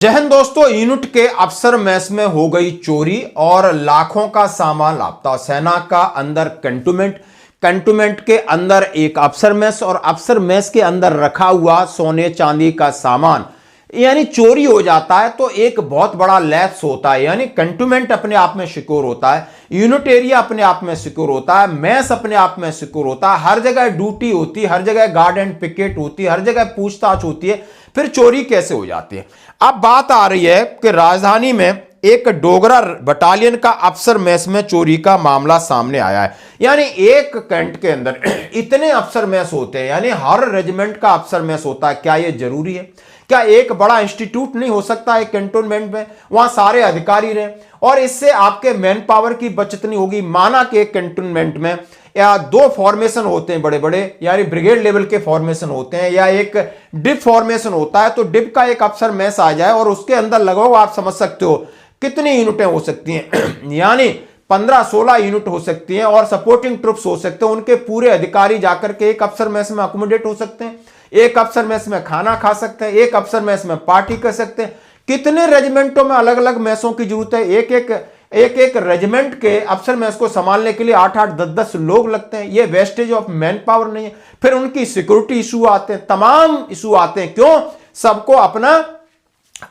जय हिंद दोस्तों। यूनिट के अफसर मेस में हो गई चोरी और लाखों का सामान लापता। सेना का अंदर कंटोनमेंट के अंदर एक अफसर मेस और अफसर मेस के अंदर रखा हुआ सोने चांदी का सामान यानी चोरी हो जाता है तो एक बहुत बड़ा लैप्स होता है। यानी कंटोनमेंट अपने आप में सिक्योर होता है, यूनिट एरिया अपने आप में सिक्योर होता है, मेस अपने आप में सिक्योर होता है, हर जगह ड्यूटी होती है, हर जगह गार्ड एंड पिकेट होती है, हर जगह पूछताछ होती है। फिर चोरी कैसे हो जाती है? अब बात आ रही है कि राजधानी में एक डोगरा बटालियन का अफसर मेस में चोरी का मामला सामने आया है। यानी एक कैंट के अंदर इतने अफसर मेस होते हैं, यानी हर रेजिमेंट का अफसर मेस होता है। क्या यह जरूरी है? क्या एक बड़ा इंस्टीट्यूट नहीं हो सकता एक कैंटोनमेंट में, वहां सारे अधिकारी रहे और इससे आपके मैन पावर की बचत नहीं होगी? माना कि एक कैंटोनमेंट में या दो फॉर्मेशन होते हैं बड़े बड़े, यानी ब्रिगेड लेवल के फॉर्मेशन होते हैं या एक डिप फॉर्मेशन होता है, तो डिप का एक अफसर मैस आ जाए और उसके अंदर लगभग आप समझ सकते हो कितनी यूनिटें हो सकती हैं यानी 15-16 यूनिट हो सकती हैं और सपोर्टिंग ट्रुप्स हो सकते हैं। उनके पूरे अधिकारी जाकर के एक अफसर मैस में अकोमोडेट हो सकते हैं, एक अफसर मैस में खाना खा सकते हैं, एक अफसर मैस में पार्टी कर सकते हैं। कितने रेजिमेंटों में अलग अलग मैसों की जरूरत है? एक रेजिमेंट के अफसर मैस को संभालने के लिए 8-8, 10-10 लोग लगते हैं। ये वेस्टेज ऑफ मैन पावर नहीं है? फिर उनकी सिक्योरिटी इशू आते हैं, तमाम इशू आते हैं। क्यों? सबको अपना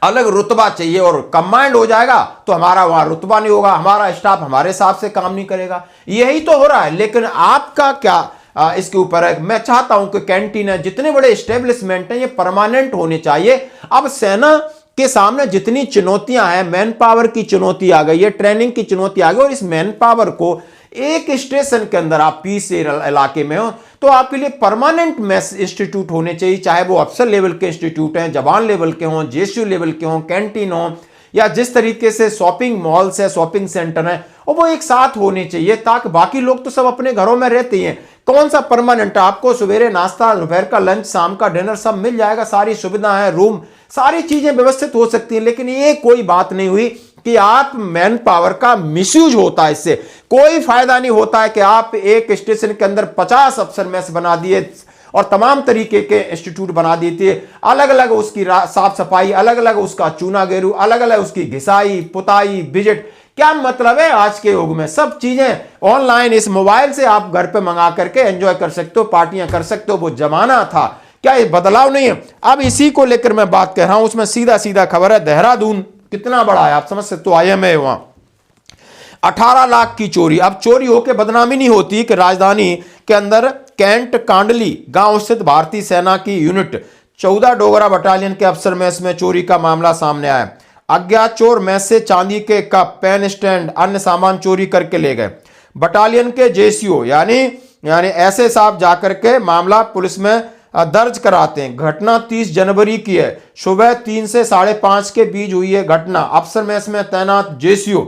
अलग रुतबा चाहिए और कंबाइंड हो जाएगा तो हमारा वहां रुतबा नहीं होगा, हमारा स्टाफ हमारे हिसाब से काम नहीं करेगा। यही तो हो रहा है। लेकिन आपका क्या इसके ऊपर है? मैं चाहता हूं कि कैंटीन है, जितने बड़े एस्टेब्लिशमेंट हैं, ये परमानेंट होने चाहिए। अब सेना के सामने जितनी चुनौतियां हैं, मैन पावर की चुनौती आ गई है, ट्रेनिंग की चुनौती आ गई, और इस मैन पावर को एक स्टेशन के अंदर आप पीस इलाके में हो तो आपके लिए परमानेंट मैस इंस्टीट्यूट होने चाहिए, चाहे वो अफसर लेवल के इंस्टीट्यूट हैं, जवान लेवल के हों, जेएसयू लेवल के हों, कैंटीन हो, या जिस तरीके से शॉपिंग मॉल्स है, शॉपिंग सेंटर है, और वो एक साथ होने चाहिए ताकि बाकी लोग तो सब अपने घरों में रहते हैं। कौन सा परमानेंट? आपको सवेरे नाश्ता, दोपहर का लंच, शाम का डिनर सब मिल जाएगा, सारी सुविधा है, रूम, सारी चीजें व्यवस्थित हो सकती हैं। लेकिन ये कोई बात नहीं हुई कि आप मैन पावर का मिसयूज होता है। इससे कोई फायदा नहीं होता है कि आप एक स्टेशन के अंदर 50 अफसर मैस बना दिए और तमाम तरीके के इंस्टीट्यूट बना देते, अलग अलग उसकी साफ सफाई, अलग अलग उसका चूना गेरू, अलग अलग उसकी घिसाई पुताई विजिट। क्या मतलब है? आज के युग में सब चीजें ऑनलाइन, इस मोबाइल से आप घर पे मंगा करके एंजॉय कर सकते हो, पार्टियां कर सकते हो। वो जमाना था, क्या ये बदलाव नहीं है? अब इसी को लेकर मैं बात कर रहा हूं। उसमें सीधा सीधा खबर है, देहरादून कितना बड़ा है आप समझ सकते हो, IMA वहां 18 लाख की चोरी। अब चोरी होकर बदनामी नहीं होती कि राजधानी के अंदर कैंट कांडली गांव स्थित भारतीय सेना की यूनिट 14 डोगरा बटालियन के अफसर मेस में चोरी का मामला सामने आया। अज्ञात चोर मेस से चांदी के कप, पेन स्टैंड, अन्य सामान चोरी करके ले गए। बटालियन के जेसीओ यानी ऐसे साहब जाकर के मामला पुलिस में दर्ज कराते हैं। घटना 30 जनवरी की है, सुबह 3 से 5:30 के बीच हुई है घटना। अफसर मेस में तैनात जेसीओ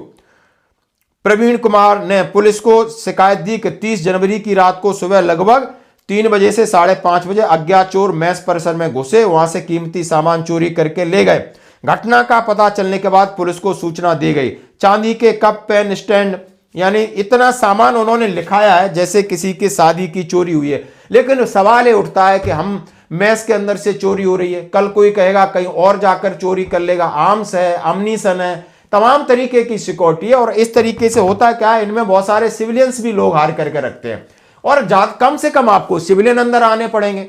प्रवीण कुमार ने पुलिस को शिकायत दी कि 30 जनवरी की रात को सुबह लगभग 3 बजे से 5:30 बजे अज्ञात चोर मेस परिसर में घुसे, वहां से कीमती सामान चोरी करके ले गए। घटना का पता चलने के बाद पुलिस को सूचना दी गई। चांदी के कप, पेन स्टैंड, यानी इतना सामान उन्होंने लिखाया है जैसे किसी की शादी की चोरी हुई है। लेकिन सवाल ये उठता है कि हम मेस के अंदर से चोरी हो रही है, कल कोई कहेगा कहीं और जाकर चोरी कर लेगा। आर्म्स है, अम्नीशन है, तमाम तरीके की सिक्योरिटी है। और इस तरीके से होता क्या है, इनमें बहुत सारे सिविलियंस भी लोग हायर करके रखते हैं और कम से कम आपको सिविलियन अंदर आने पड़ेंगे।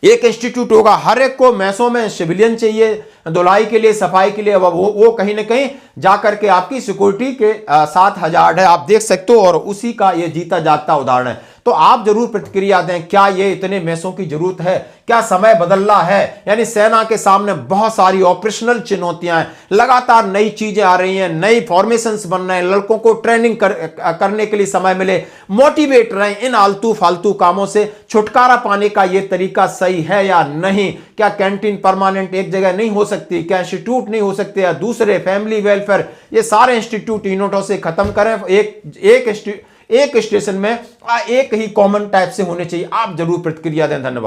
एक इंस्टीट्यूट होगा, हर एक को मैसों में सिविलियन चाहिए धुलाई के लिए, सफाई के लिए। वो कहीं ना कहीं जाकर के आपकी सिक्योरिटी के साथ हजार है, आप देख सकते हो। और उसी का ये जीता जागता उदाहरण है। तो आप जरूर प्रतिक्रिया दें, क्या ये इतने मैसों की जरूरत है? क्या समय बदल रहा है? यानी सेना के सामने बहुत सारी ऑपरेशनल चुनौतियां हैं, लगातार नई चीजें आ रही हैं, नई फॉर्मेशंस बन रहे हैं, लड़कों को ट्रेनिंग करने के लिए समय मिले, मोटिवेट रहे। इन आलतू फालतू कामों से छुटकारा पाने का ये तरीका सही है या नहीं? क्या कैंटीन परमानेंट एक जगह नहीं हो सकती? क्या इंस्टीट्यूट नहीं हो सकते? या दूसरे फैमिली वेलफेयर, ये सारे इंस्टीट्यूट यूनिटों से खत्म करें, एक स्टेशन में एक ही कॉमन टाइप से होने चाहिए। आप जरूर प्रतिक्रिया दें। धन्यवाद।